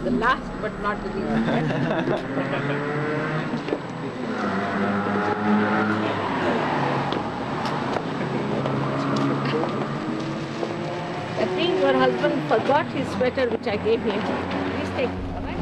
The last but not the least. I think your husband forgot his sweater which I gave him. Please take it, all right?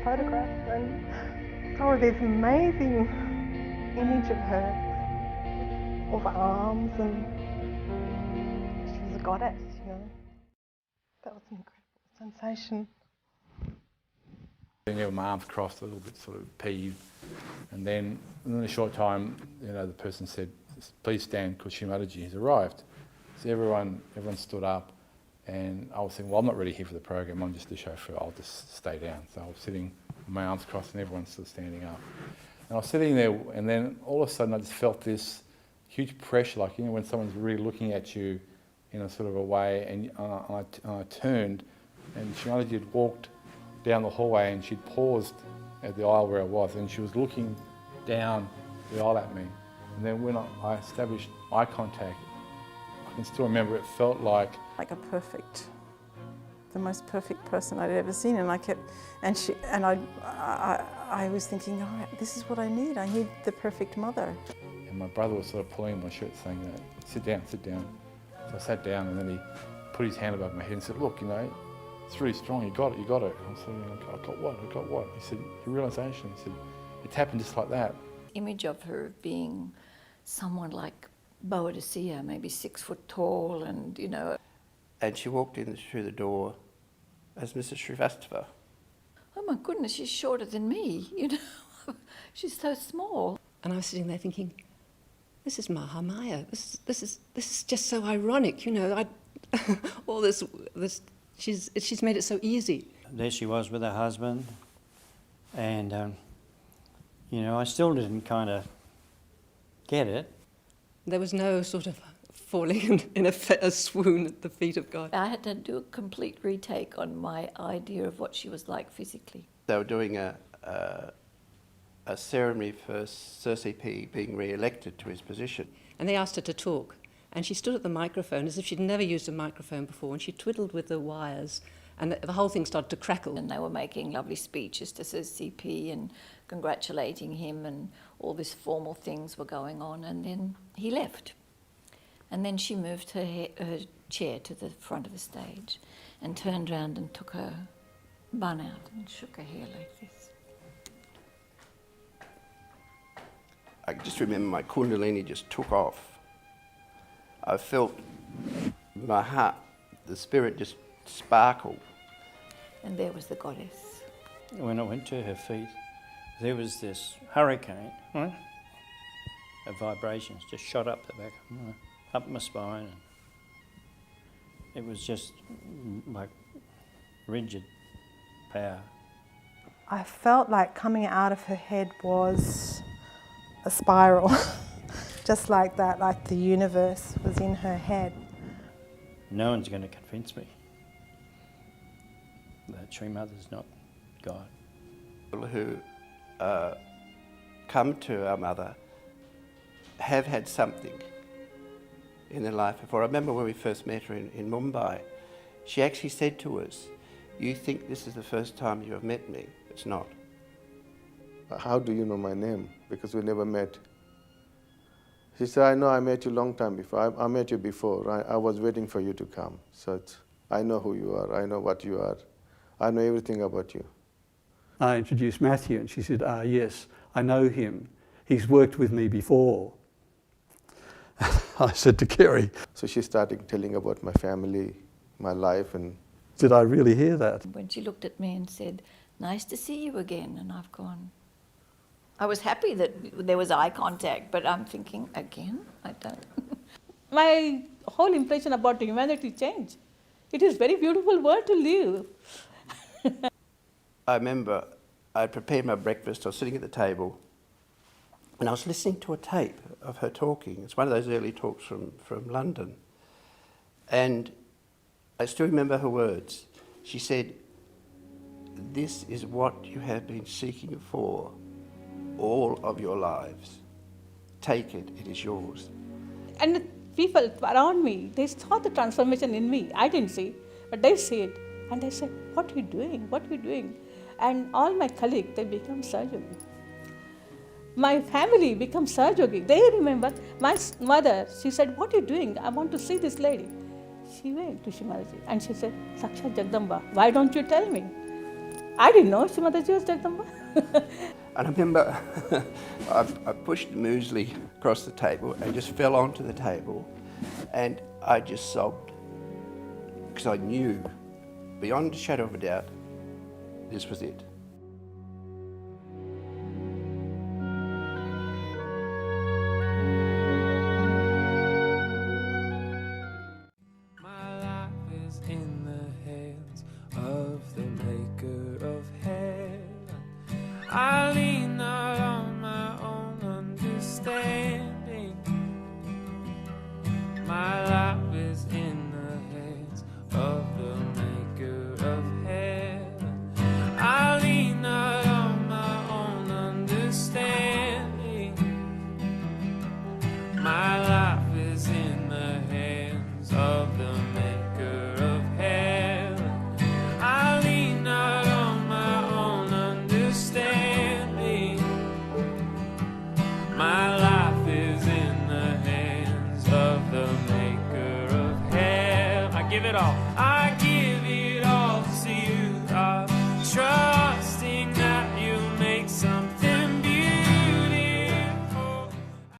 Photograph and saw this amazing image of her, all the arms, and she was a goddess, you know. That was an incredible sensation. Sitting there with my arms crossed, a little bit sort of peeved, and then in a short time, the person said, "Please stand, because Shimaji has arrived." So everyone stood up, and I was thinking, well, I'm not really here for the program, I'm just the chauffeur, I'll just stay down. So I was sitting with my arms crossed and everyone's still standing up. And I was sitting there, and then all of a sudden I just felt this huge pressure, like, when someone's really looking at you in a sort of a way, and I turned, and Shimaji had walked down the hallway and she'd paused at the aisle where I was, and she was looking down the aisle at me. And then when I established eye contact, I can still remember it felt like the most perfect person I'd ever seen, and I was thinking, oh, this is what I need the perfect mother. And my brother was sort of pulling my shirt saying that, sit down, sit down. So I sat down, and then he put his hand above my head and said, look, it's really strong, you got it, you got it. I said, I got what, I got what? He said, your realisation. He said, it's happened just like that. image of her being someone like Boadicea, maybe 6 foot tall, and you know. And she walked in through the door as Mrs. Srivastava. Oh my goodness, she's shorter than me, you know. She's so small. And I was sitting there thinking, this is Mahamaya. This is just so ironic, you know. All this. She's made it so easy. There she was with her husband, and you know, I still didn't kind of get it. There was no sort of falling in a swoon at the feet of God. I had to do a complete retake on my idea of what she was like physically. They were doing a ceremony for Sir CP being re-elected to his position. And they asked her to talk. And she stood at the microphone as if she'd never used a microphone before, and she twiddled with the wires, and the whole thing started to crackle. And they were making lovely speeches to Sir CP and congratulating him, and all these formal things were going on, and then he left. And then she moved her chair to the front of the stage and turned round and took her bun out and shook her hair like this. I just remember my kundalini just took off. I felt my heart, the spirit just sparkle. And there was the goddess. When I went to her feet, there was this hurricane, right, of vibrations just shot up the back, up my spine. And it was just like rigid power. I felt like coming out of her head was a spiral. Just like that, like the universe was in her head. No one's going to convince me that Sri Mother's not God. People who come to our mother have had something in their life before. I remember when we first met her in Mumbai, she actually said to us, "You think this is the first time you have met me? It's not." How do you know my name? Because we never met. She said, I know I met you a long time before. I met you before. I was waiting for you to come. So I know who you are. I know what you are. I know everything about you. I introduced Matthew and she said, yes, I know him. He's worked with me before. I said to Kerry. So she started telling about my family, my life. And did I really hear that? When she looked at me and said, nice to see you again, and I've gone, I was happy that there was eye contact, but I'm thinking, again? I don't. My whole impression about humanity changed. It is a very beautiful world to live. I remember I prepared my breakfast, I was sitting at the table, and I was listening to a tape of her talking. It's one of those early talks from London. And I still remember her words. She said, "This is what you have been seeking for all of your lives. Take it, it is yours." And the people around me, they saw the transformation in me. I didn't see, but they see it. And they said, what are you doing? What are you doing? And all my colleagues, they become Sahaja. My family becomes Sahaja. They remember my mother. She said, what are you doing? I want to see this lady. She went to Shri Mataji and she said, Sakshat Jagdamba, why don't you tell me? I didn't know Shri Mataji was Jagdamba. And I remember I pushed the muesli across the table and just fell onto the table, and I just sobbed because I knew beyond a shadow of a doubt this was it. My life is in the hands of the maker of heaven. I lean not on my own understanding. My life is in the hands of the maker of heaven. I lean not on my own understanding. My life is in the hands of the maker of heaven. I lean not on my own understanding. My life is in the hands of the maker of heaven. I give it all. I give